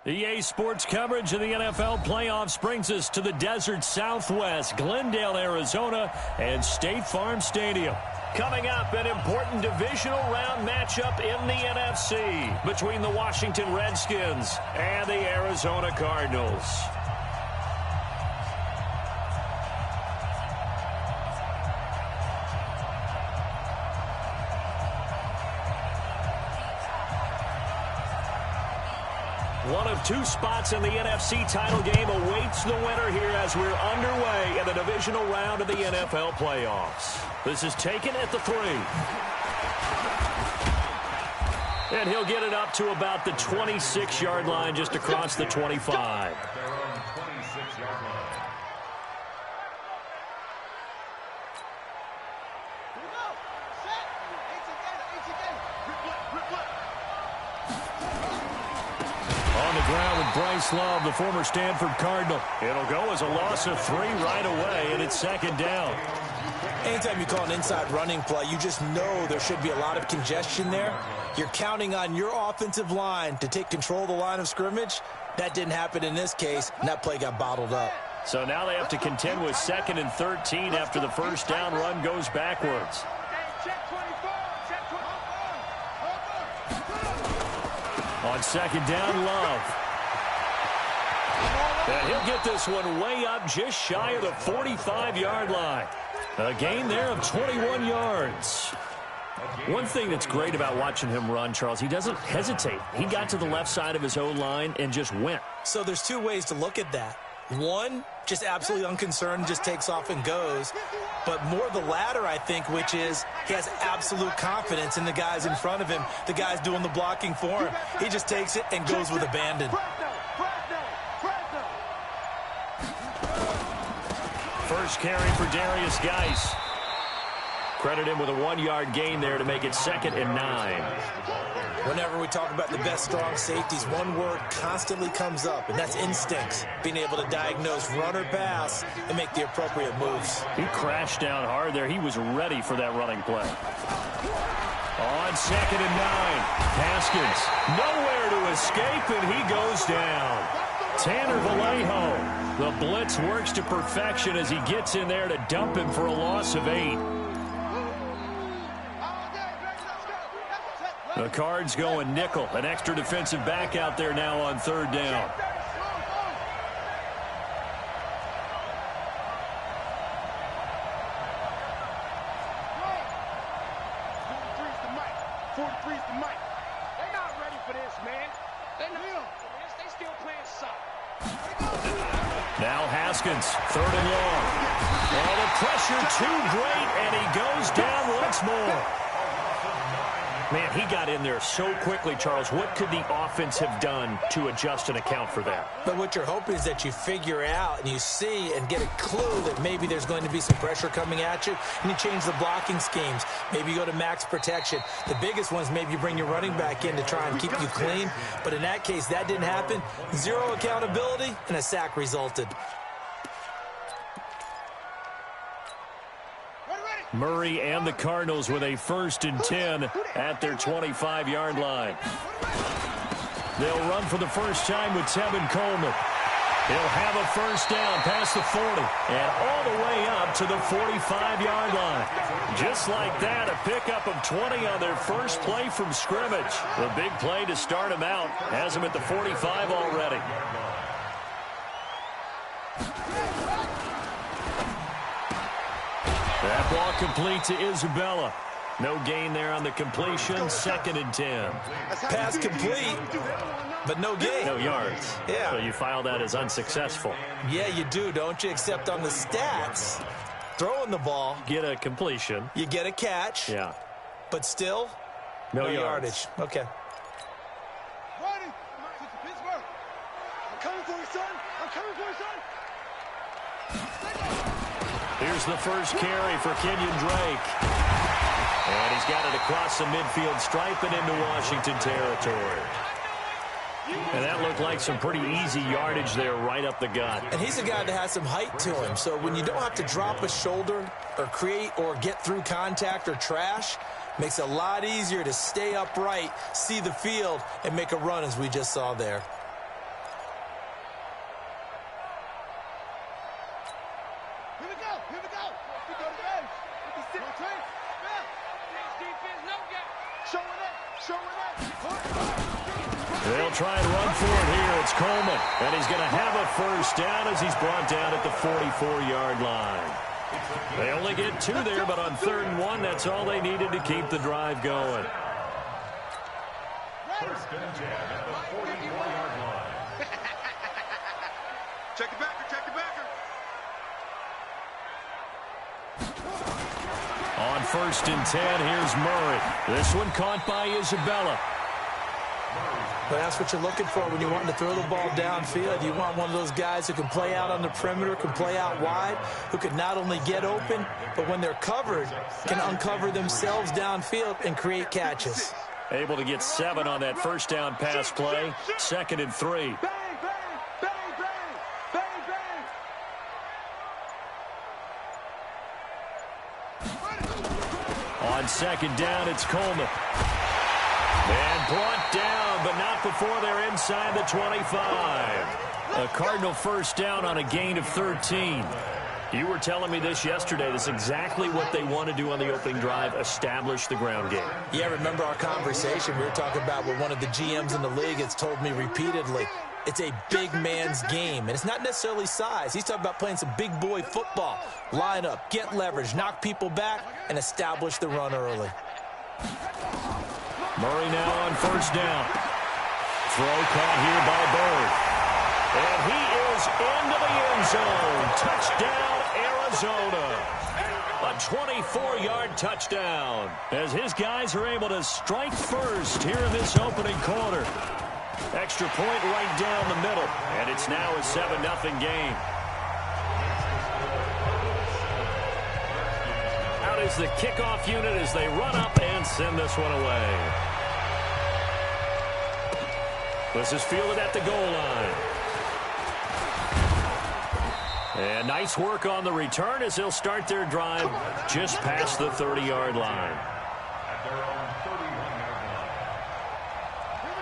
EA Sports coverage of the NFL playoffs brings us to the desert Southwest, Glendale, Arizona, and State Farm Stadium. Coming up, an important divisional round matchup in the NFC between the Washington Redskins and the Arizona Cardinals. One of two spots in the NFC title game awaits the winner here as we're underway in the divisional round of the NFL playoffs. This is taken at the 3. And he'll get it up to about the 26-yard line, just across the 25. Bryce Love, the former Stanford Cardinal. It'll go as a loss of 3 right away, and it's second down. Anytime you call an inside running play, you just know there should be a lot of congestion there. You're counting on your offensive line to take control of the line of scrimmage. That didn't happen in this case, and that play got bottled up. So now they have to contend with 2nd and 13 after the first down run goes backwards. On second down, Love. And he'll get this one way up just shy of the 45-yard line. A gain there of 21 yards. One thing that's great about watching him run, Charles, he doesn't hesitate. He got to the left side of his own line and just went. So there's two ways to look at that. One, just absolutely unconcerned, just takes off and goes. But more the latter, I think, which is he has absolute confidence in the guys in front of him, the guys doing the blocking for him. He just takes it and goes with abandon. First carry for Darius Geis. Credit him with a 1-yard gain there to make it 2nd and 9. Whenever we talk about the best strong safeties, one word constantly comes up, and that's instincts. Being able to diagnose run or pass and make the appropriate moves. He crashed down hard there. He was ready for that running play. On 2nd and 9, Haskins nowhere to escape, and he goes down. Tanner Vallejo. The blitz works to perfection as he gets in there to dump him for a loss of 8. The Cards going nickel. An extra defensive back out there now on 3rd down. Now Haskins, 3rd and long. Oh, the pressure too great, and he goes down once more. Man, he got in there so quickly, Charles. What could the offense have done to adjust and account for that? But what you're hoping is that you figure out and you see and get a clue that maybe there's going to be some pressure coming at you, and you change the blocking schemes. Maybe you go to max protection. The biggest one is maybe you bring your running back in to try and keep you clean. But in that case, that didn't happen. 0 accountability, and a sack resulted. Murray and the Cardinals with a 1st and 10 at their 25-yard line. They'll run for the first time with Tevin Coleman. He'll have a first down past the 40 and all the way up to the 45-yard line. Just like that, a pickup of 20 on their first play from scrimmage. The big play to start them out has them at the 45 already. That ball complete to Isabella. No gain there on the completion. 2nd and 10. Pass complete, but no gain. No yards. Yeah. So you file that as unsuccessful. Yeah, you do, don't you? Except on the stats, throwing the ball. Get a completion. You get a catch. Yeah. But still, no yardage. Okay. Here's the first carry for Kenyon Drake. And he's got it across the midfield stripe and into Washington territory. And that looked like some pretty easy yardage there right up the gut. And he's a guy that has some height to him. So when you don't have to drop a shoulder or create or get through contact or trash, makes it a lot easier to stay upright, see the field, and make a run as we just saw there. They'll try and run for it here. It's Coleman. And he's going to have a first down as he's brought down at the 44-yard line. They only get 2 there, but on 3rd and 1, that's all they needed to keep the drive going. First and 10 at the 44-yard line. Check it backer, check it backer. On 1st and 10, here's Murray. This one caught by Isabella. But that's what you're looking for when you're wanting to throw the ball downfield. You want one of those guys who can play out on the perimeter, can play out wide, who can not only get open, but when they're covered, can uncover themselves downfield and create catches. Able to get 7 on that first down pass play. 2nd and 3. On 2nd down, it's Coleman. And brought down, but not before they're inside the 25. A Cardinal first down on a gain of 13. You were telling me this yesterday. This is exactly what they want to do on the opening drive, establish the ground game. Yeah, remember our conversation. We were talking about what one of the GMs in the league has told me repeatedly. It's a big man's game, and it's not necessarily size. He's talking about playing some big boy football. Line up, get leverage, knock people back, and establish the run early. Murray now on first down. Throw caught here by Bird. And he is into the end zone. Touchdown, Arizona. A 24-yard touchdown as his guys are able to strike first here in this opening quarter. Extra point right down the middle. And it's now a 7-0 game. Out is the kickoff unit as they run up and send this one away. This is fielded at the goal line. And nice work on the return as they'll start their drive just past the 30-yard line.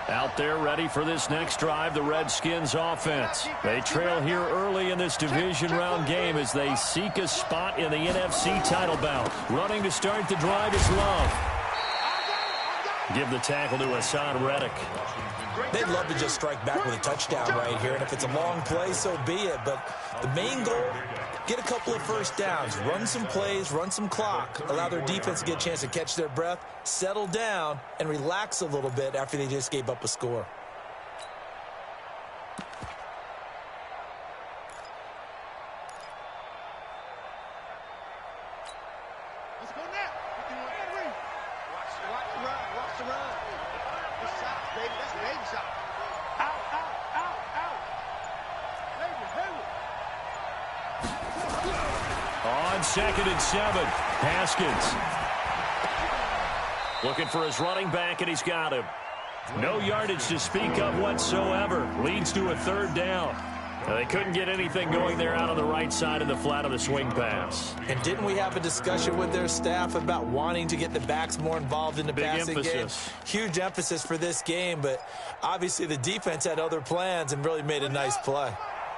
Out there ready for this next drive, the Redskins offense. They trail here early in this division round game as they seek a spot in the NFC title bout. Running to start the drive is Love. Give the tackle to Hassan Reddick. They'd love to just strike back with a touchdown right here, and if it's a long play, so be it. But the main goal, get a couple of first downs, run some plays, run some clock, allow their defense to get a chance to catch their breath, settle down, and relax a little bit after they just gave up a score. Let's go now. Watch the run. Watch the run. Good shots, baby. That's an 80 shot. Out. On 2nd and 7, Haskins. Looking for his running back, and he's got him. No yardage to speak of whatsoever. Leads to a 3rd down. Now, they couldn't get anything going there out on the right side of the flat of the swing pass. And didn't we have a discussion with their staff about wanting to get the backs more involved in the passing game? Huge emphasis for this game, but obviously the defense had other plans and really made a nice play.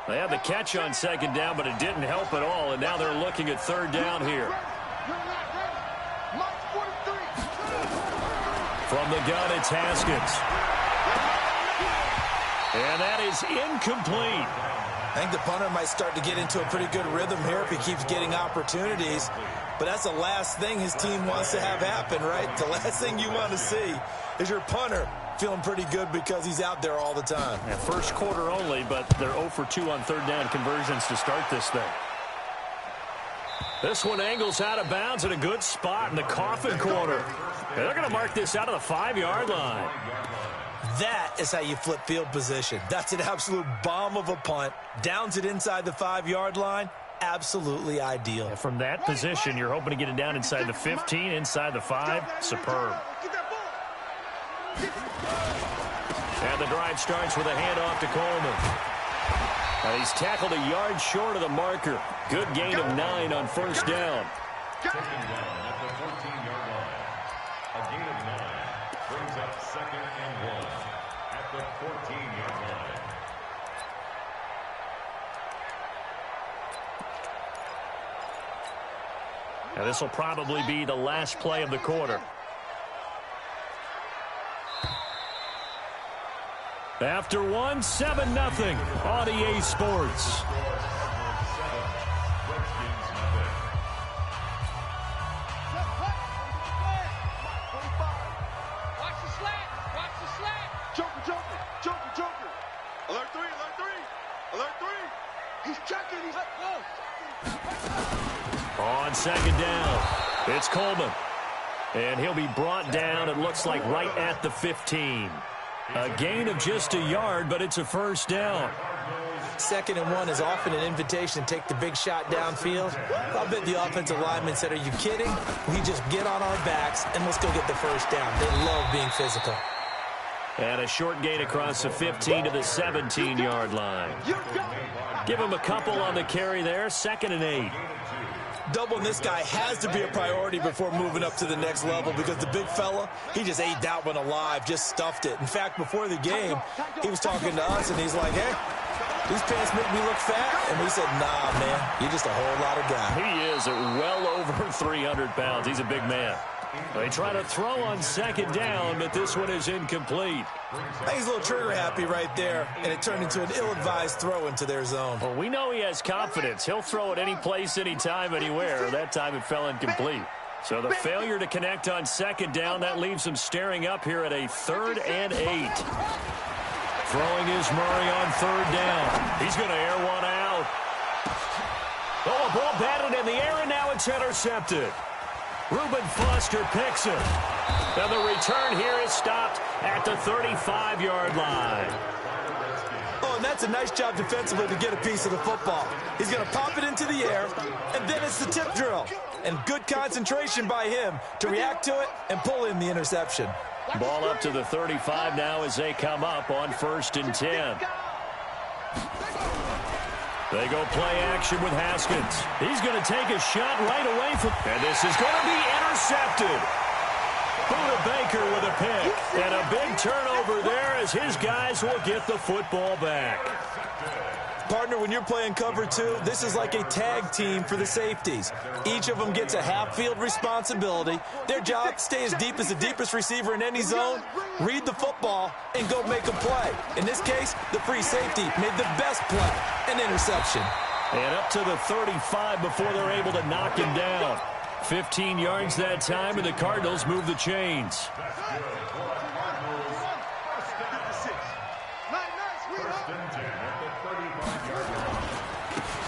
They had the catch on 2nd down, but it didn't help at all, and now they're looking at 3rd down here. From the gun, it's Haskins. And that is incomplete. I think the punter might start to get into a pretty good rhythm here if he keeps getting opportunities. But that's the last thing his team wants to have happen, right? The last thing you want to see is your punter feeling pretty good because he's out there all the time. Yeah, first quarter only, but they're 0 for 2 on 3rd down conversions to start this thing. This one angles out of bounds at a good spot in the coffin corner. And they're going to mark this out of the 5-yard line. That is how you flip field position. That's an absolute bomb of a punt. Downs it inside the 5-yard line. Absolutely ideal. And from that position, you're hoping to get it down inside the 15, inside the 5. Superb. And the drive starts with a handoff to Coleman. And he's tackled a yard short of the marker. Good gain of 9 on 1st down. Taken down at the 14-yard line. A gain of 9 brings up 2nd and 1 at the 14-yard line. Now this will probably be the last play of the quarter. After one, 7-0 on EA Sports. On second down, it's Coleman. And he'll be brought down, it looks like, right at the 15. A gain of just a yard, but it's a first down. 2nd and 1 is often an invitation to take the big shot downfield. I bet the offensive lineman said, are you kidding? We just get on our backs and let's go get the first down. They love being physical. And a short gain across the 15 to the 17-yard line. Give him a couple on the carry there, 2nd and 8. Doubling this guy has to be a priority before moving up to the next level because the big fella, he just ate that one alive, just stuffed it. In fact, before the game, he was talking to us, and he's like, hey, these pants make me look fat. And we said, nah, man, you're just a whole lot of guy. He is well over 300 pounds. He's a big man. They try to throw on second down, but this one is incomplete. I think he's a little trigger happy right there, and it turned into an ill-advised throw into their zone. Well, we know he has confidence. He'll throw it any place, anytime, anywhere. That time it fell incomplete. So the failure to connect on second down, that leaves him staring up here at a 3rd and 8. Throwing is Murray on 3rd down. He's going to air one out. Oh, a ball batted in the air, and now it's intercepted. Reuben Foster picks it. And the return here is stopped at the 35-yard line. Oh, and that's a nice job defensively to get a piece of the football. He's going to pop it into the air, and then it's the tip drill. And good concentration by him to react to it and pull in the interception. Ball up to the 35 now as they come up on 1st and 10. They go play action with Haskins. He's going to take a shot right away from, and this is going to be intercepted. Buda Baker with a pick, and a big turnover there as his guys will get the football back. Partner, when you're playing cover 2, this is like a tag team for the safeties. Each of them gets a half-field responsibility. Their job, stay as deep as the deepest receiver in any zone, read the football, and go make a play. In this case, the free safety made the best play, an interception. And up to the 35 before they're able to knock him down. 15 yards that time, and the Cardinals move the chains.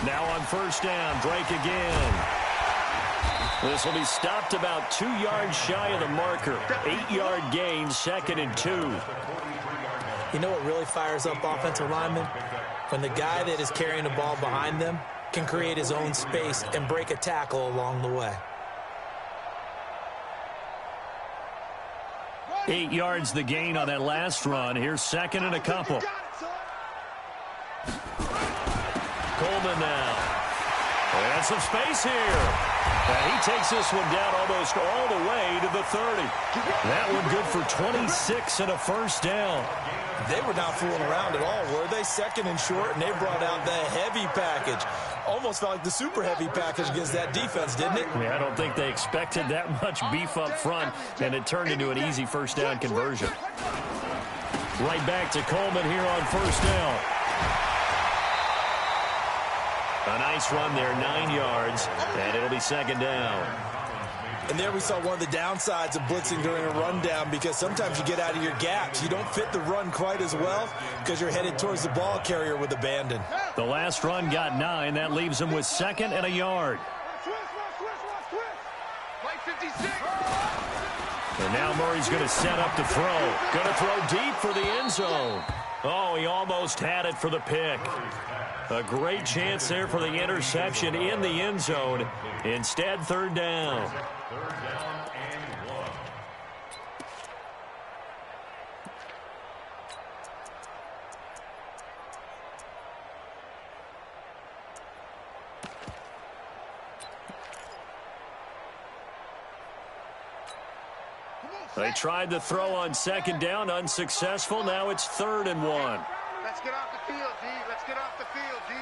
Now on 1st down, Drake again. This will be stopped about 2 yards shy of the marker. 8-yard gain, 2nd and 2. You know what really fires up offensive linemen? When the guy that is carrying the ball behind them can create his own space and break a tackle along the way. 8 yards the gain on that last run. Here's 2nd and a couple. Coleman now. And some space here. And he takes this one down almost all the way to the 30. That one good for 26 and a first down. They were not fooling around at all, were they? 2nd and short, and they brought out the heavy package. Almost felt like the super heavy package against that defense, didn't it? Yeah, I don't think they expected that much beef up front, and it turned into an easy first down conversion. Right back to Coleman here on 1st down. A nice run there, 9 yards, and it'll be 2nd down. And there we saw one of the downsides of blitzing during a rundown, because sometimes you get out of your gaps. You don't fit the run quite as well because you're headed towards the ball carrier with abandon. The last run got 9. That leaves him with 2nd and a yard. And now Murray's going to set up to throw. Going to throw deep for the end zone. Oh, he almost had it for the pick. A great chance there for the interception in the end zone. Instead, 3rd down. 3rd down and 1. They tried to throw on 2nd down, unsuccessful. Now it's 3rd and 1. Let's get off the field, D. Let's get off the field, D.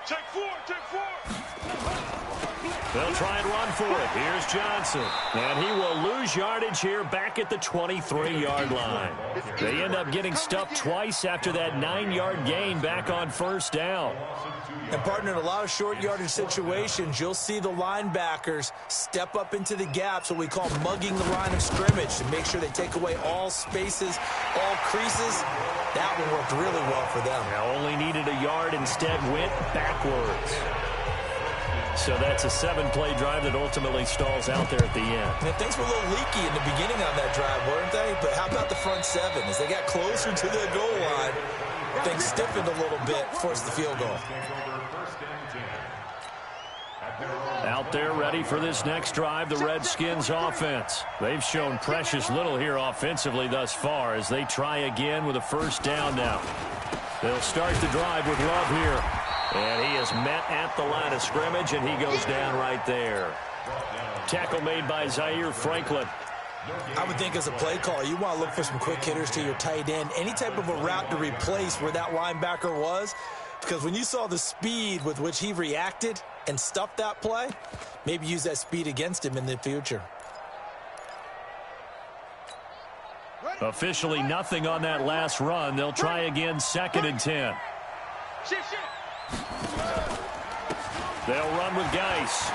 Take 4, take 4. They'll try and run for it. Here's Johnson. And he will lose yardage here back at the 23-yard line. They end up getting stuffed twice after that 9-yard gain back on first down. And, partner, in a lot of short yardage situations, you'll see the linebackers step up into the gaps, what we call mugging the line of scrimmage, to make sure they take away all spaces, all creases. That one worked really well for them. Now only needed a yard, instead went backwards. So that's a 7-play drive that ultimately stalls out there at the end. And things were a little leaky in the beginning on that drive, weren't they? But how about the front seven? As they got closer to the goal line, things stiffened a little bit, forced the field goal. Out there ready for this next drive, the Redskins offense. They've shown precious little here offensively thus far as they try again with a first down now. They'll start the drive with Love here. And he is met at the line of scrimmage, and he goes down right there. Tackle made by Zaire Franklin. I would think as a play call, you want to look for some quick hitters to your tight end. Any type of a route to replace where that linebacker was. Because when you saw the speed with which he reacted and stuffed that play, maybe use that speed against him in the future. Officially nothing on that last run. They'll try again, 2nd and 10. They'll run with Geis.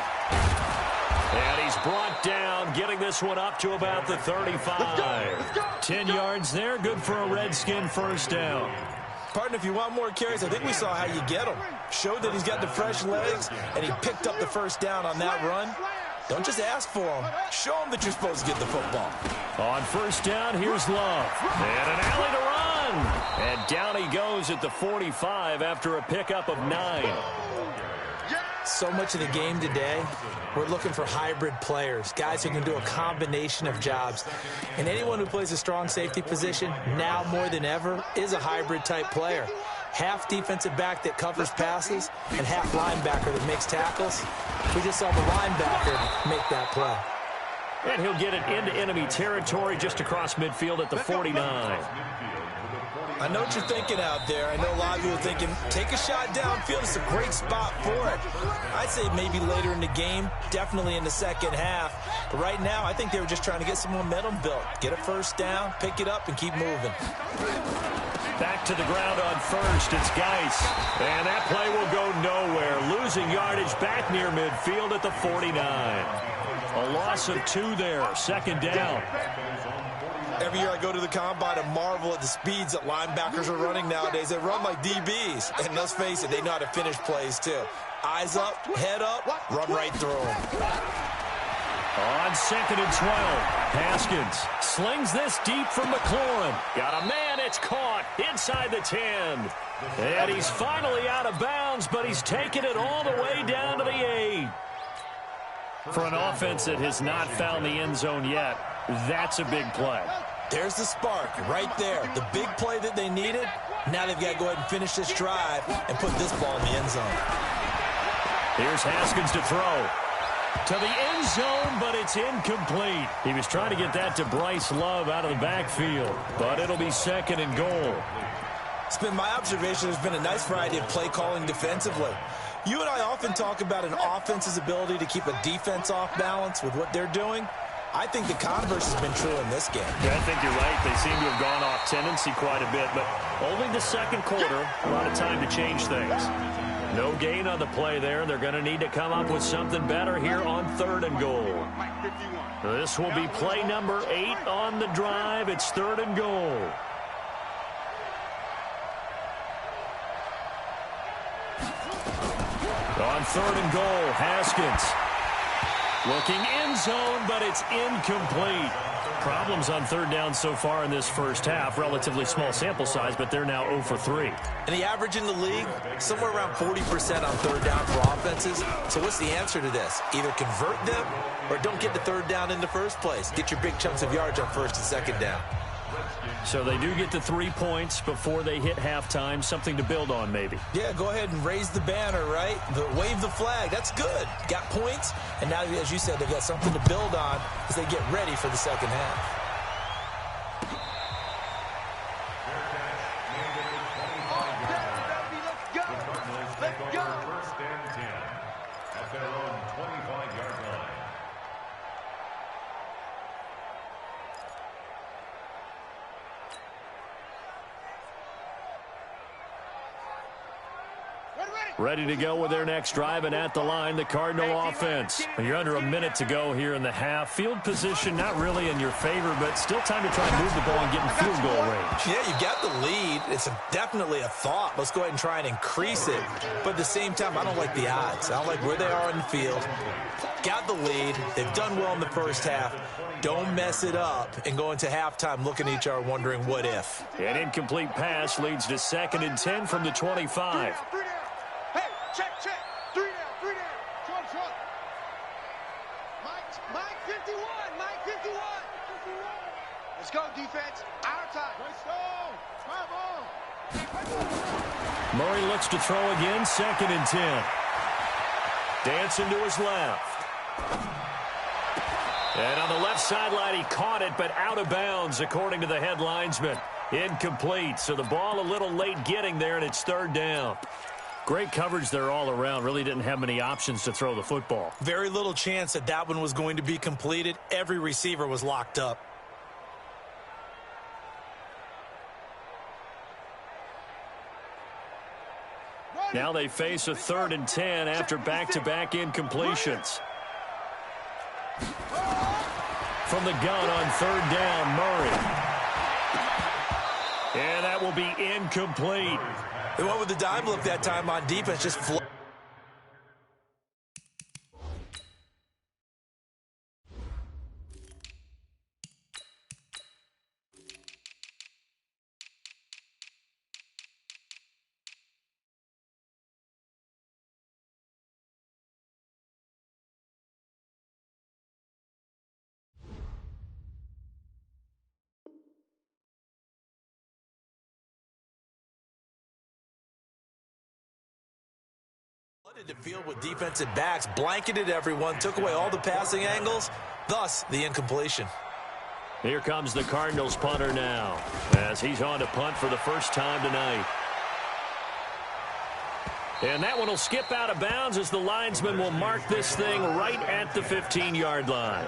And he's brought down, getting this one up to about the 35. 10 yards there, good for a Redskin first down. Partner, if you want more carries, I think we saw how you get him. Showed that he's got the fresh legs, and he picked up the first down on that run. Don't just ask for him. Show him that you're supposed to get the football. On first down, here's Love. And an alley to run. And down he goes at the 45 after a pickup of 9. So much of the game today, we're looking for hybrid players, guys who can do a combination of jobs. And anyone who plays a strong safety position, now more than ever, is a hybrid-type player. Half defensive back that covers passes and half linebacker that makes tackles. We just saw the linebacker make that play. And he'll get it into enemy territory just across midfield at the 49. I know what you're thinking out there. I know a lot of you are thinking, take a shot downfield. It's a great spot for it. I'd say maybe later in the game, definitely in the second half. But right now, I think they were just trying to get some momentum built. Get a first down, pick it up, and keep moving. Back to the ground on first. It's Geis. And that play will go nowhere. Losing yardage back near midfield at the 49. A loss of 2 there. 2nd down. Every year I go to the combine and marvel at the speeds that linebackers are running nowadays. They run like DBs. And let's face it, they know how to finish plays too. Eyes up, head up, run right through them. On 2nd and 12, Haskins slings this deep from McLaurin. Got a man, it's caught inside the 10. And he's finally out of bounds, but he's taken it all the way down to the 8. For an offense that has not found the end zone yet, that's a big play. There's the spark right there. The big play that they needed. Now they've got to go ahead and finish this drive and put this ball in the end zone. Here's Haskins to throw. To the end zone, but it's incomplete. He was trying to get that to Bryce Love out of the backfield, but it'll be 2nd and goal. It's been my observation there's been a nice variety of play calling defensively. You and I often talk about an offense's ability to keep a defense off balance with what they're doing. I think the converse has been true in this game. Yeah, I think you're right. They seem to have gone off tendency quite a bit, but only the 2nd quarter, a lot of time to change things. No gain on the play there. They're going to need to come up with something better here on 3rd and goal. This will be play number 8 on the drive. It's 3rd and goal. On 3rd and goal, Haskins. Looking end zone, but it's incomplete. Problems on 3rd down so far in this first half. Relatively small sample size, but they're now 0 for 3. And the average in the league, somewhere around 40% on 3rd down for offenses. So what's the answer to this? Either convert them or don't get the 3rd down in the first place. Get your big chunks of yards on 1st and 2nd down. So they do get the 3 points before they hit halftime. Something to build on, maybe. Yeah, go ahead and raise the banner, right? Wave the flag. That's good. Got points. And now, as you said, they've got something to build on as they get ready for the second half. their own 25-yard line. Ready to go with their next drive, and at the line, the Cardinal offense. You're under a minute to go here in the half. Field position not really in your favor, but still time to try and move the ball and get in field goal range. Yeah, you got the lead. It's definitely a thought. Let's go ahead and try and increase it. But at the same time, I don't like the odds. I don't like where they are in the field. Got the lead. They've done well in the first half. Don't mess it up and go into halftime looking at each other wondering what if. An incomplete pass leads to 2nd and 10 from the 25. Check. 3 down. Short. Mike 51. Let's go, defense. Our time. Let's go. Murray looks to throw again, 2nd and 10. Dancing to his left. And on the left sideline, he caught it, but out of bounds, according to the head linesman. Incomplete, so the ball a little late getting there, and it's 3rd down. Great coverage there all around. Really didn't have many options to throw the football. Very little chance that one was going to be completed. Every receiver was locked up. Now they face a 3rd and 10 after back-to-back incompletions. From the gun on 3rd down, Murray. And that will be incomplete. They went with the dime look that time on defense, just flow. The field with defensive backs, blanketed everyone, took away all the passing angles, thus the incompletion. Here comes the Cardinals punter now, as he's on to punt for the first time tonight. And that one will skip out of bounds as the linesman will mark this thing right at the 15-yard line.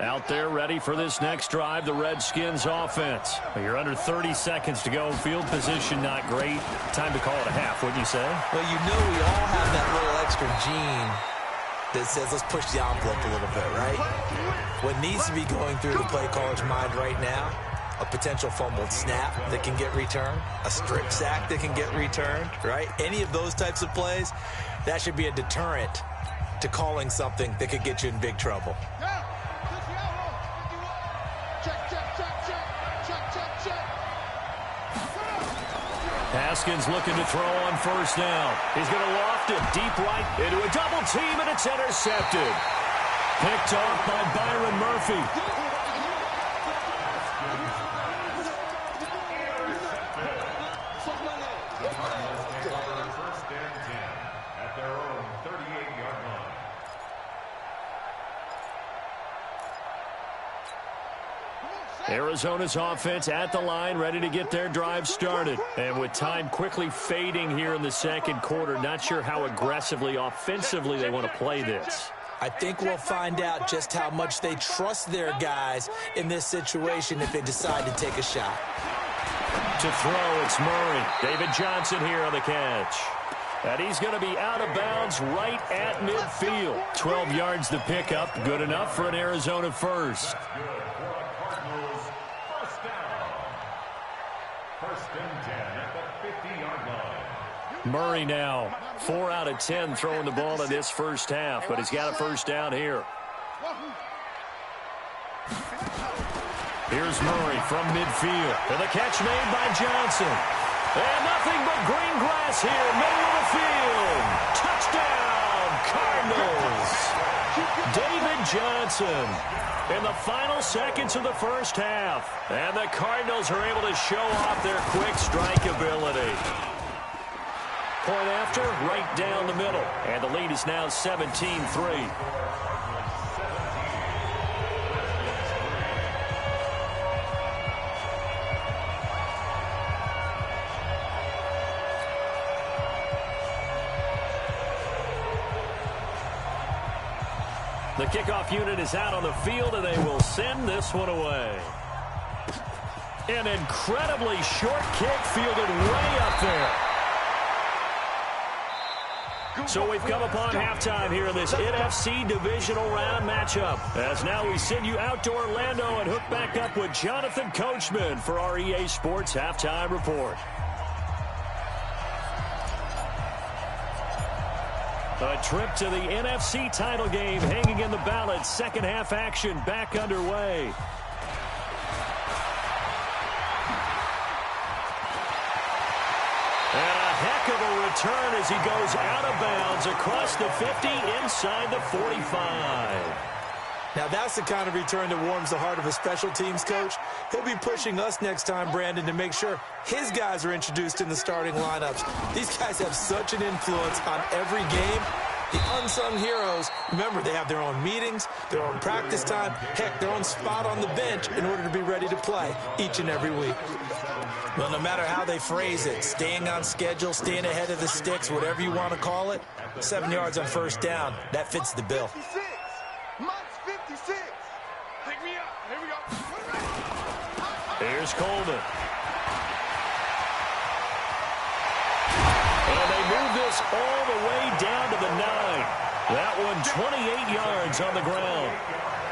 Out there ready for this next drive, the Redskins offense. You're under 30 seconds to go. Field position not great. Time to call it a half, wouldn't you say? Well, you know we all have that little extra gene that says let's push the envelope a little bit, right? What needs to be going through the play caller's mind right now, a potential fumbled snap that can get returned, a strip sack that can get returned, right? Any of those types of plays, that should be a deterrent to calling something that could get you in big trouble. Haskins looking to throw on 1st down. He's going to loft it deep right into a double team, and it's intercepted. Picked off by Byron Murphy. Arizona's offense at the line, ready to get their drive started. And with time quickly fading here in the 2nd quarter, not sure how aggressively, offensively they want to play this. I think we'll find out just how much they trust their guys in this situation if they decide to take a shot. To throw, it's Murray. David Johnson here on the catch. And he's going to be out of bounds right at midfield. 12 yards to pick up. Good enough for an Arizona first. Murray now 4 out of 10 throwing the ball in this first half, but he's got a 1st down here. Here's Murray from midfield, and the catch made by Johnson. And nothing but green grass here, middle of the field. Touchdown, Cardinals. David Johnson in the final seconds of the first half. And the Cardinals are able to show off their quick strike ability. Point after, right down the middle. And the lead is now 17-3. The kickoff unit is out on the field, and they will send this one away. An incredibly short kick fielded way up there. So we've come upon halftime here in this NFC divisional round matchup. As now we send you out to Orlando and hook back up with Jonathan Coachman for our EA Sports Halftime Report. A trip to the NFC title game hanging in the balance. Second half action back underway. And a heck of a return as he goes out of bounds across the 50 inside the 45. Now that's the kind of return that warms the heart of a special teams coach. He'll be pushing us next time, Brandon, to make sure his guys are introduced in the starting lineups. These guys have such an influence on every game. The unsung heroes, remember, they have their own meetings, their own practice time, heck, their own spot on the bench in order to be ready to play each and every week. Well, no matter how they phrase it, staying on schedule, staying ahead of the sticks, whatever you want to call it, 7 yards on first down, that fits the bill. 56. Mike's 56. Pick me up. Here we go. Here's Coleman. And they move this all the way down to the 9. That one 28 yards on the ground.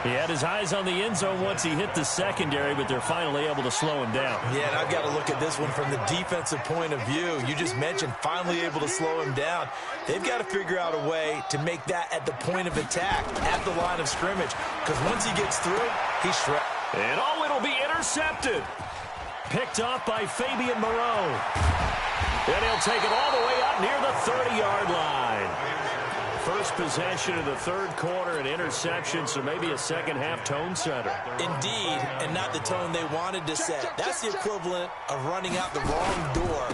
He had his eyes on the end zone once he hit the secondary, but they're finally able to slow him down. Yeah, and I've got to look at this one from the defensive point of view. You just mentioned finally able to slow him down. They've got to figure out a way to make that at the point of attack, at the line of scrimmage, because once he gets through, he's shredded. And it'll be intercepted. Picked off by Fabian Moreau. And he'll take it all the way up near the 30-yard line. First possession of the third quarter, an interception, so maybe a second-half tone setter. Indeed, and not the tone they wanted to set. That's the equivalent of running out the wrong door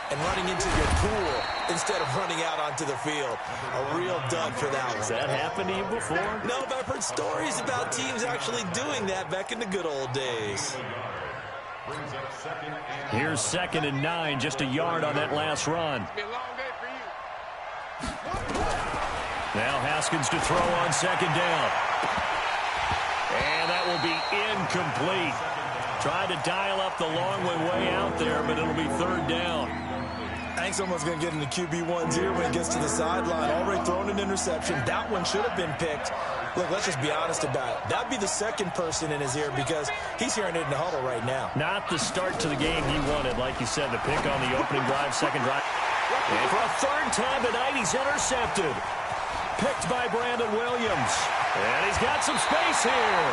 and running into your pool instead of running out onto the field. A real dud for that one. Has that happened to you before? No, but I've heard stories about teams actually doing that back in the good old days. Here's 2nd and 9, just a yard on that last run. Now Haskins to throw on 2nd down. And that will be incomplete. Tried to dial up the long way out there, but it'll be 3rd down. I think someone's going to get into QB1's ear when he gets to the sideline. Already thrown an interception. That one should have been picked. Look, let's just be honest about it. That'd be the second person in his ear because he's hearing it in the huddle right now. Not the start to the game he wanted, like you said, the pick on the opening drive, second drive. And for a 3rd time tonight, he's intercepted. Picked by Brandon Williams. And he's got some space here.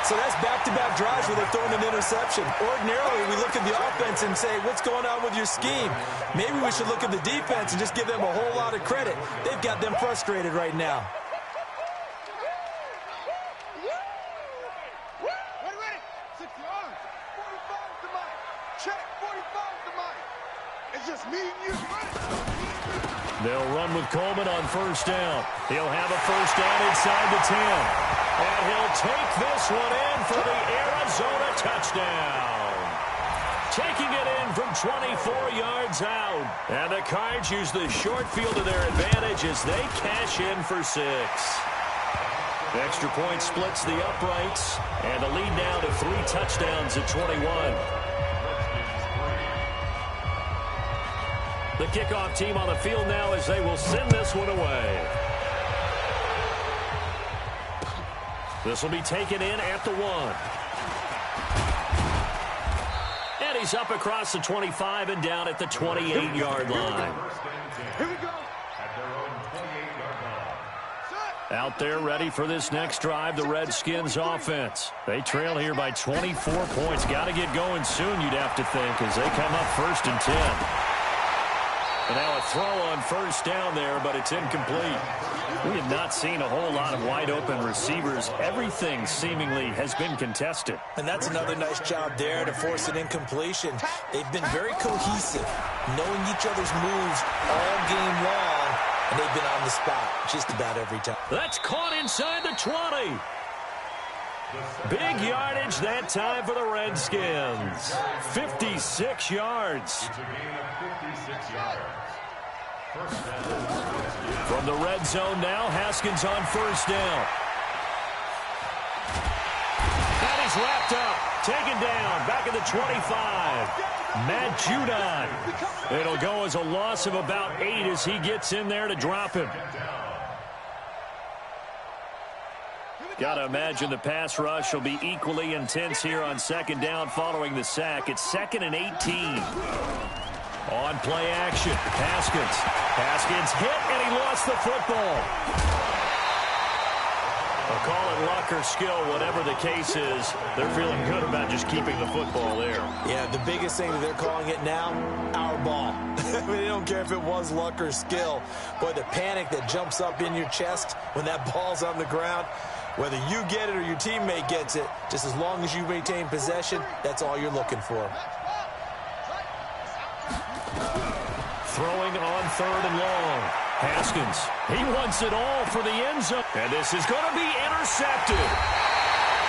So that's back-to-back drives where they've thrown an interception. Ordinarily, we look at the offense and say, what's going on with your scheme? Maybe we should look at the defense and just give them a whole lot of credit. They've got them frustrated right now. Ready. 6 yards. 45 to Mike. Check. 45 to Mike. It's just me and you. They'll run with Coleman on 1st down. He'll have a 1st down inside the 10. And he'll take this one in for the Arizona touchdown. Taking it in from 24 yards out. And the Cards use the short field to their advantage as they cash in for 6. Extra point splits the uprights. And the lead now to 3 touchdowns at 21. The kickoff team on the field now as they will send this one away. This will be taken in at the 1. And he's up across the 25 and down at the 28-yard line. Here we go. Out there ready for this next drive, the Redskins offense. They trail here by 24 points. Got to get going soon, you'd have to think, as they come up 1st and 10. And now a throw on 1st down there, but it's incomplete. We have not seen a whole lot of wide-open receivers. Everything seemingly has been contested. And that's another nice job there to force an incompletion. They've been very cohesive, knowing each other's moves all game long, and they've been on the spot just about every time. That's caught inside the 20. Big yardage that time for the Redskins. 56 yards. From the red zone now, Haskins on 1st down. wrapped up, taken down, back at the 25. Matt Judon. It'll go as a loss of about 8 as he gets in there to drop him. Got to imagine the pass rush will be equally intense here on second down following the sack. It's 2nd and 18. On play action, Haskins hit, and he lost the football. I'll call it luck or skill, whatever the case is. They're feeling good about just keeping the football there. Yeah, the biggest thing that they're calling it now, our ball. I mean, they don't care if it was luck or skill. Boy, the panic that jumps up in your chest when that ball's on the ground, whether you get it or your teammate gets it, just as long as you maintain possession, that's all you're looking for. Throwing on 3rd and long. Haskins, he wants it all for the end zone. And this is going to be intercepted.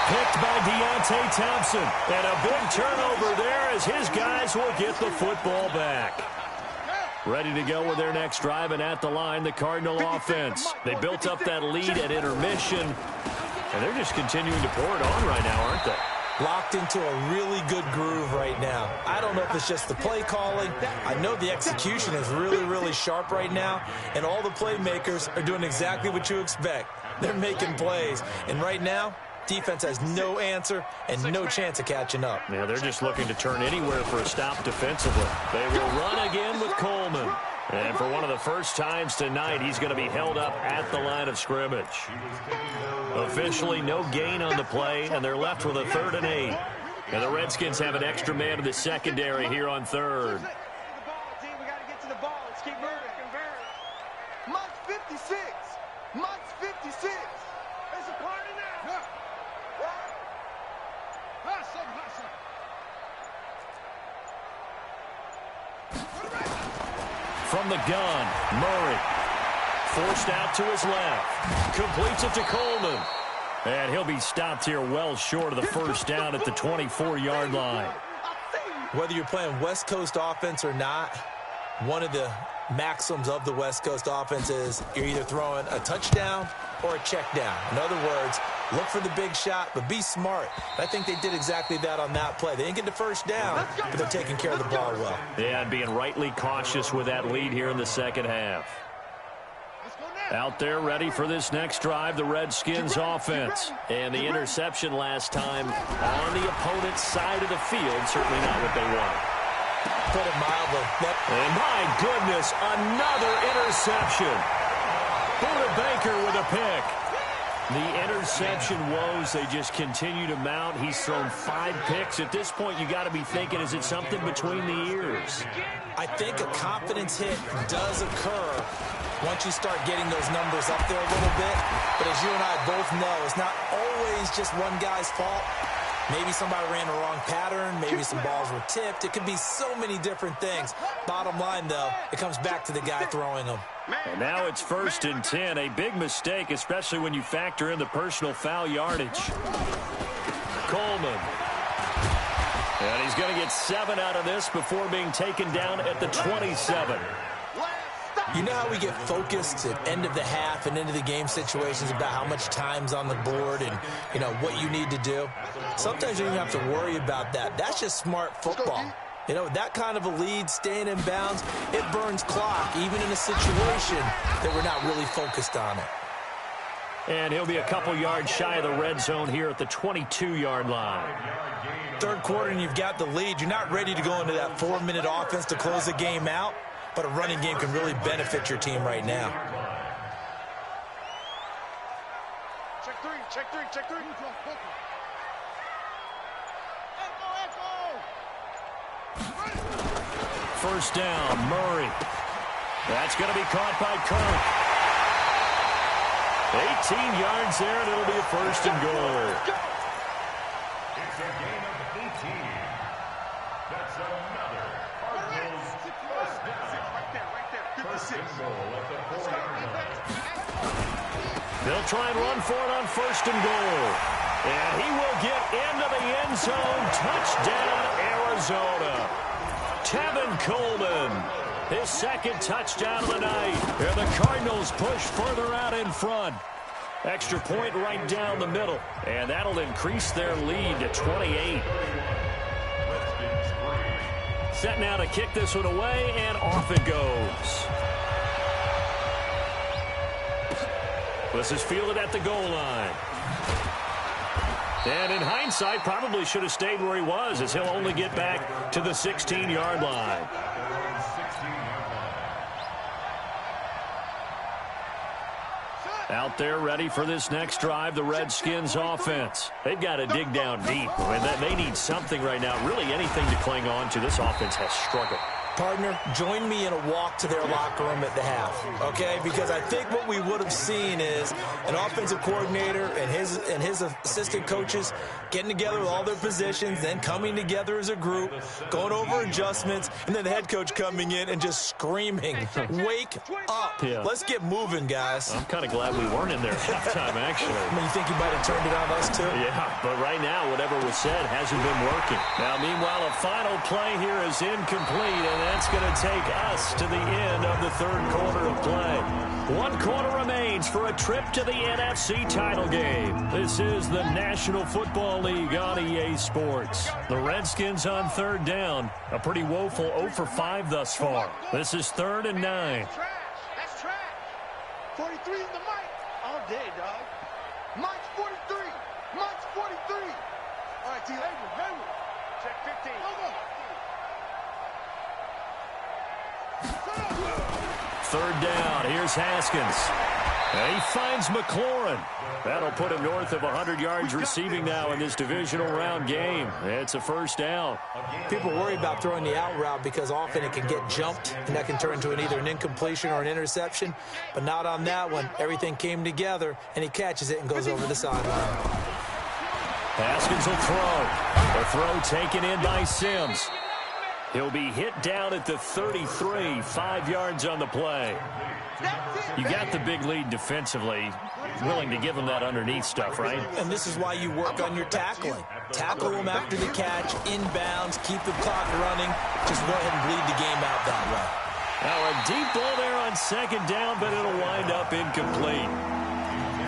Picked by Deontay Thompson. And a big turnover there as his guys will get the football back. Ready to go with their next drive, and at the line, the Cardinal offense. They built up that lead at intermission, and they're just continuing to pour it on right now, aren't they? Locked into a really good groove right now. I don't know if it's just the play calling. I know the execution is really, really sharp right now, and all the playmakers are doing exactly what you expect. They're making plays, and right now, defense has no answer and no chance of catching up. Yeah, they're just looking to turn anywhere for a stop defensively. They will run again with Coleman. And for one of the first times tonight, he's going to be held up at the line of scrimmage. Officially no gain on the play, and they're left with a 3rd and 8. And the Redskins have an extra man in the secondary here on 3rd. Month 56. Month 56. There's a corner now. From the gun, Murray. Forced out to his left. Completes it to Coleman. And he'll be stopped here well short of the first down at the 24-yard line. Whether you're playing West Coast offense or not, one of the maxims of the West Coast offense is you're either throwing a touchdown or a check down. In other words, look for the big shot, but be smart. I think they did exactly that on that play. They didn't get the first down, but they're taking care of the ball well. Yeah, and being rightly cautious with that lead here in the second half. Out there ready for this next drive, the Redskins offense. And the interception last time on the opponent's side of the field, certainly not what they want. Put it mildly. And my goodness, another interception. Buda Baker with a pick. The interception woes, they just continue to mount. He's thrown 5 picks. At this point, you got to be thinking, is it something between the ears? I think a confidence hit does occur once you start getting those numbers up there a little bit. But as you and I both know, it's not always just one guy's fault. Maybe somebody ran the wrong pattern. Maybe some balls were tipped. It could be so many different things. Bottom line, though, it comes back to the guy throwing them. And now it's 1st and 10. A big mistake, especially when you factor in the personal foul yardage. Coleman. And he's going to get 7 out of this before being taken down at the 27. You know how we get focused at end of the half and into the game situations about how much time's on the board and, you know, what you need to do? Sometimes you don't even have to worry about that. That's just smart football. You know, that kind of a lead, staying in bounds, it burns clock, even in a situation that we're not really focused on it. And he'll be a couple yards shy of the red zone here at the 22-yard line. 3rd quarter and you've got the lead. You're not ready to go into that 4-minute offense to close the game out. But a running game can really benefit your team right now. Check 3, check 3, check 3. First down, Murray. That's going to be caught by Kirk. 18 yards there, and it'll be a 1st and goal. It's a gain of 18. That's another Cardinals first down. First and goal at the 4-yard line. They'll try and run for it on 1st and goal. And he will get into the end zone. Touchdown, Arizona. Tevin Coleman, his 2nd touchdown of the night. And the Cardinals push further out in front. Extra point right down the middle. And that'll increase their lead to 28. Set now to kick this one away, and off it goes. This is fielded at the goal line. And in hindsight, probably should have stayed where he was, as he'll only get back to the 16-yard line. Out there ready for this next drive, the Redskins offense. They've got to dig down deep. I mean, they need something right now, really anything to cling on to. This offense has struggled. Partner, join me in a walk to their locker room at the half, okay? Because I think what we would have seen is an offensive coordinator and his assistant coaches getting together with all their positions, then coming together as a group, going over adjustments, and then the head coach coming in and just screaming, wake up. Yeah. Let's get moving, guys. I'm kind of glad we weren't in there at halftime, actually. I mean, you think you might have turned it on us, too? Yeah, but right now, whatever was said hasn't been working. Now, meanwhile, a final play here is incomplete, and that's going to take us to the end of the third quarter of play. 1 quarter remains for a trip to the NFC title game. This is the National Football League on EA Sports. The Redskins on third down. A pretty woeful 0 for 5 thus far. This is 3rd and 9. That's trash. 43 in the mic. All day, dog. Mike's 43. Mike's 43. All right, T. Hayward. Check 15. Go. 3rd down. Here's Haskins. And he finds McLaurin. That'll put him north of 100 yards receiving now in this divisional round game. It's a first down. People worry about throwing the out route because often it can get jumped, and that can turn into either an incompletion or an interception. But not on that one. Everything came together, and he catches it and goes over the sideline. Haskins will throw. The throw taken in by Sims. He'll be hit down at the 33, 5 yards on the play. You got the big lead defensively, willing to give him that underneath stuff, right? And this is why you work on your tackling. Tackle them after the catch, inbounds, keep the clock running. Just go ahead and bleed the game out that way. Now a deep ball there on 2nd down, but it'll wind up incomplete.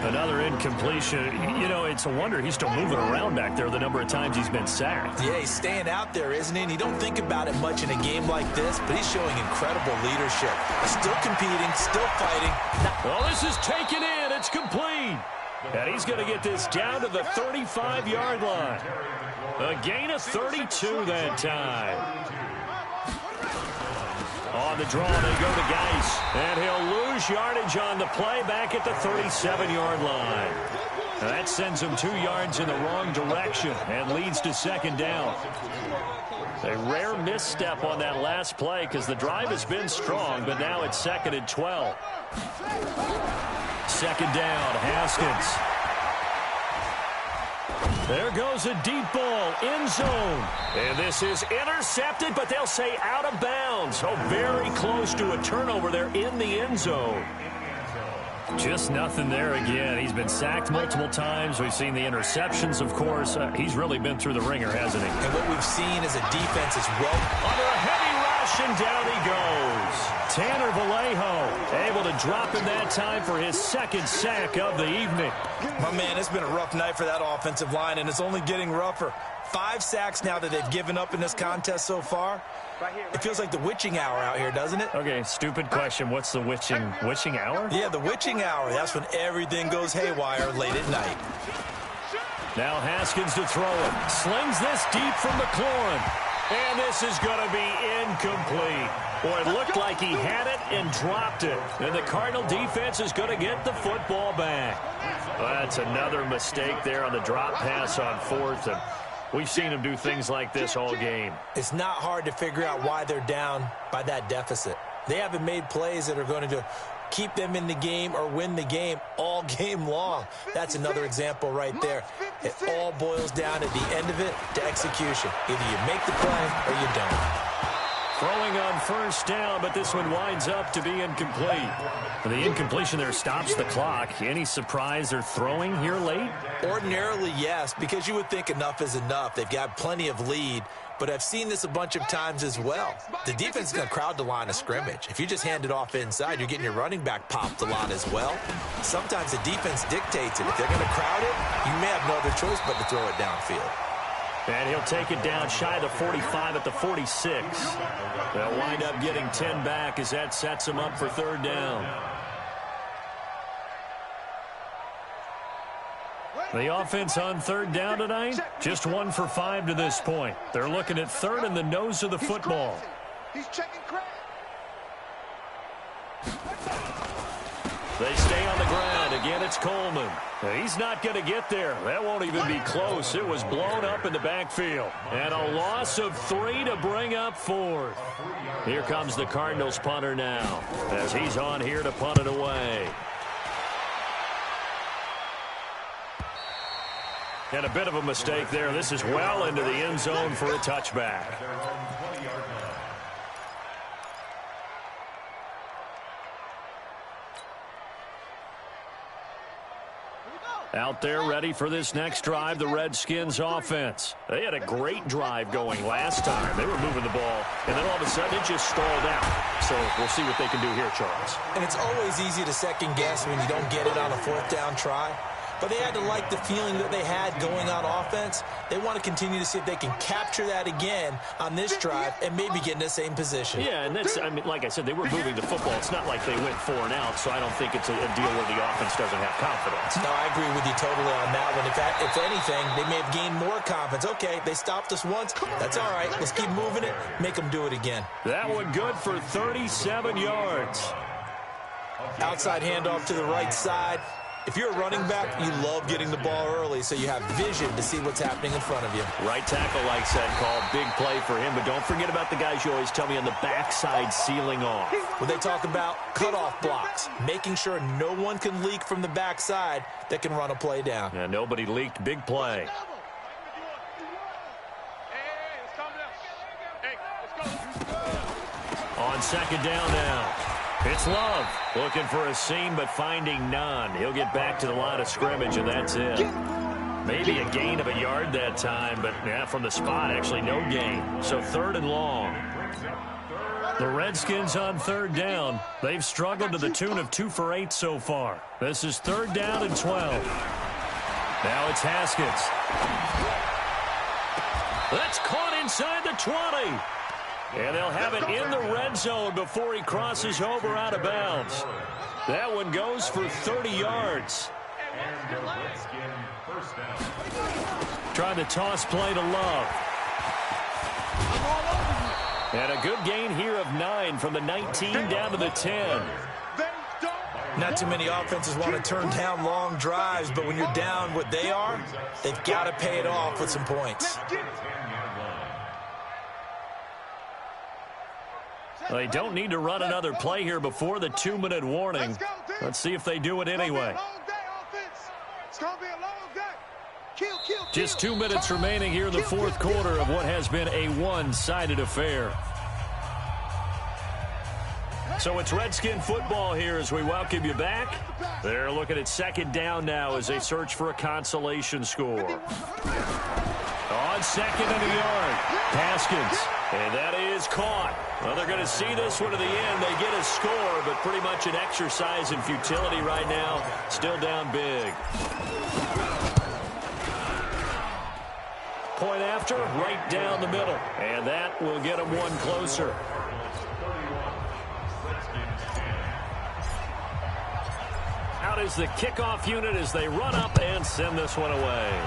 Another incompletion. You know, it's a wonder he's still moving around back there the number of times he's been sacked. Yeah, he's staying out there, isn't he? And you don't think about it much in a game like this, but he's showing incredible leadership. Still competing, still fighting. Well, this is taken in. It's complete. And he's going to get this down to the 35-yard line. A gain of 32 that time. On the draw, they go to Geis. And he'll lose yardage on the play back at the 37-yard line. Now that sends him 2 yards in the wrong direction and leads to 2nd down. A rare misstep on that last play because the drive has been strong, but now it's 2nd and 12. 2nd down, Haskins. There goes a deep ball, end zone. And this is intercepted, but they'll say out of bounds. Oh, very close to a turnover there in the end zone. Just nothing there again. He's been sacked multiple times. We've seen the interceptions, of course. He's really been through the ringer, hasn't he? And what we've seen is a defense is well under a heavy rush, and down he goes. Tanner Vallejo able to drop in that time for his 2nd sack of the evening. My man, it's been a rough night for that offensive line, and it's only getting rougher. 5 sacks now that they've given up in this contest so far. It feels like the witching hour out here, doesn't it? Okay, stupid question. What's the witching hour? Yeah, the witching hour. That's when everything goes haywire late at night. Now Haskins to throw it. Slings this deep from McLaurin. And this is going to be incomplete. Boy, it looked like he had it and dropped it. And the Cardinal defense is going to get the football back. Well, that's another mistake there on the drop pass on 4th. And we've seen him do things like this all game. It's not hard to figure out why they're down by that deficit. They haven't made plays that are going to keep them in the game or win the game all game long. That's another example right there. It all boils down at the end of it to execution. Either you make the play or you don't. Throwing on first down, but this one winds up to be incomplete. The incompletion there stops the clock. Any surprise they're throwing here late? Ordinarily, yes, because you would think enough is enough. They've got plenty of lead, but I've seen this a bunch of times as well. The defense is going to crowd the line of scrimmage. If you just hand it off inside, you're getting your running back popped a lot as well. Sometimes the defense dictates it. If they're going to crowd it, you may have no other choice but to throw it downfield. And he'll take it down shy of the 45 at the 46. They'll wind up getting 10 back as that sets them up for third down. The offense on third down tonight, just 1 for 5 to this point. They're looking at third in the nose of the football. He's checking crap. They stay on the ground. Again, it's Coleman. He's not going to get there. That won't even be close. It was blown up in the backfield. And a loss of 3 to bring up fourth. Here comes the Cardinals punter now as he's on here to punt it away. And a bit of a mistake there. This is well into the end zone for a touchback. Out there ready for this next drive, the Redskins offense. They had a great drive going last time. They were moving the ball, and then all of a sudden it just stalled out. So we'll see what they can do here, Charles. And it's always easy to second guess when you don't get it on a fourth down try. But they had to like the feeling that they had going on offense. They want to continue to see if they can capture that again on this drive and maybe get in the same position. Yeah, and that's, I mean, like I said, they were moving the football. It's not like they went 4 and out, so I don't think it's a deal where the offense doesn't have confidence. No, I agree with you totally on that one. If anything, they may have gained more confidence. Okay, they stopped us once. That's all right. Let's keep moving it. Make them do it again. That one good for 37 yards. Outside handoff to the right side. If you're a running back, you love getting the ball early so you have vision to see what's happening in front of you. Right tackle likes that call. Big play for him, but don't forget about the guys you always tell me on the backside sealing off. When they talk about cutoff blocks, making sure no one can leak from the backside that can run a play down. Yeah, nobody leaked. Big play. On second down now. It's Love looking for a seam but finding none. He'll get back to the line of scrimmage, and that's it. Maybe a gain of a yard that time, but yeah, from the spot, actually no gain. So third and long. The Redskins on third down. They've struggled to the tune of 2 for 8 so far. This is third down and 12. Now it's Haskins. That's caught inside the 20. And they'll have it in the red zone before he crosses over out of bounds. That one goes for 30 yards. Trying to toss play to Love. And a good gain here of 9 from the 19 down to the 10. Not too many offenses want to turn down long drives, but when you're down what they are, they've got to pay it off with some points. They don't need to run another play here before the 2-minute warning. Let's see if they do it anyway. Just 2 minutes remaining here in the fourth quarter of what has been a one-sided affair. So it's Redskin football here as we welcome you back. They're looking at second down now as they search for a consolation score. On second and a yard, Haskins. And that is caught. Well, they're going to see this one to the end. They get a score, but pretty much an exercise in futility right now. Still down big. Point after, right down the middle. And that will get them one closer. Out is the kickoff unit as they run up and send this one away.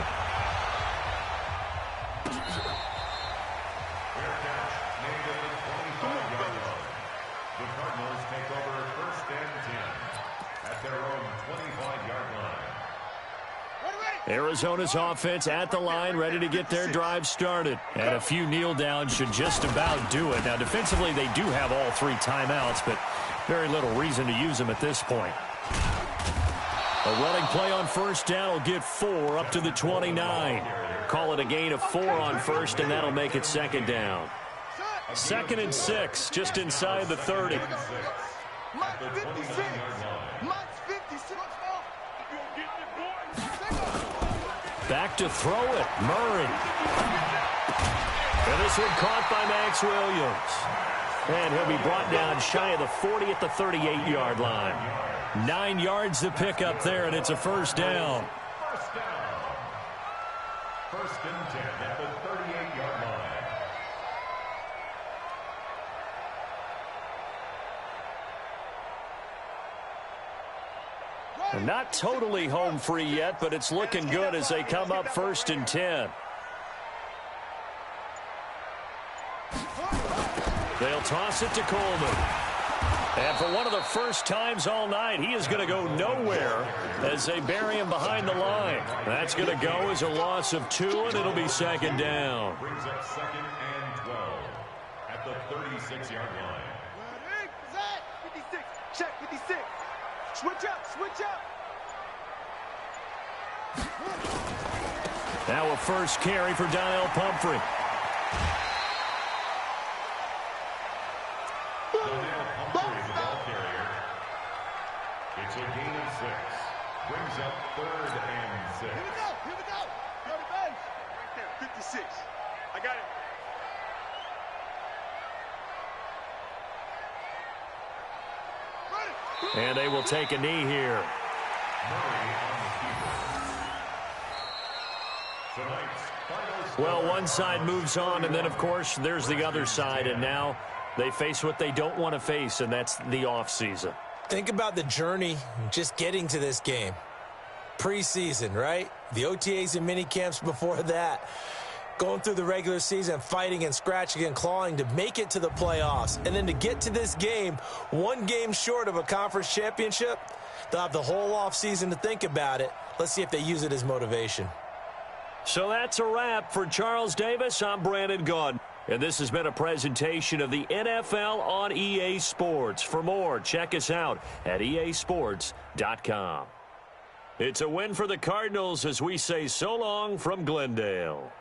Arizona's offense at the line, ready to get their drive started. And a few kneel downs should just about do it. Now, defensively, they do have all 3 timeouts, but very little reason to use them at this point. A running play on first down will get 4 up to the 29. Call it a gain of 4 on first, and that'll make it second down. 2nd and 6, just inside the 30. Mike 56. Mike 56. Back to throw it, Murray. And this one caught by Max Williams. And he'll be brought down shy of the 40 at the 38-yard line. 9 yards to pick up there, and it's a first down. First down. 1st and 10 at the 38-yard line. And not totally home free yet, but it's looking good as they come up 1st and 10. They'll toss it to Coleman. And for one of the first times all night, he is going to go nowhere as they bury him behind the line. That's going to go as a loss of 2, and it'll be 2nd down. Brings up 2nd and 12 at the 36-yard line. Ready? 56. Check 56. Switch up. Switch up. Now a first carry for Donnell Pumphrey. It's a gain of 6. Brings up 3rd and 6. Here we go. Here we go. Go to base. Right there. 56. I got it. And they will take a knee here. Well, one side moves on, and then, of course, there's the other side, and now they face what they don't want to face, and that's the offseason. Think about the journey just getting to this game. Preseason, right? The OTAs and mini camps before that. Going through the regular season, fighting and scratching and clawing to make it to the playoffs. And then to get to this game, 1 game short of a conference championship, they'll have the whole offseason to think about it. Let's see if they use it as motivation. So that's a wrap for Charles Davis. I'm Brandon Gunn. And this has been a presentation of the NFL on EA Sports. For more, check us out at easports.com. It's a win for the Cardinals as we say so long from Glendale.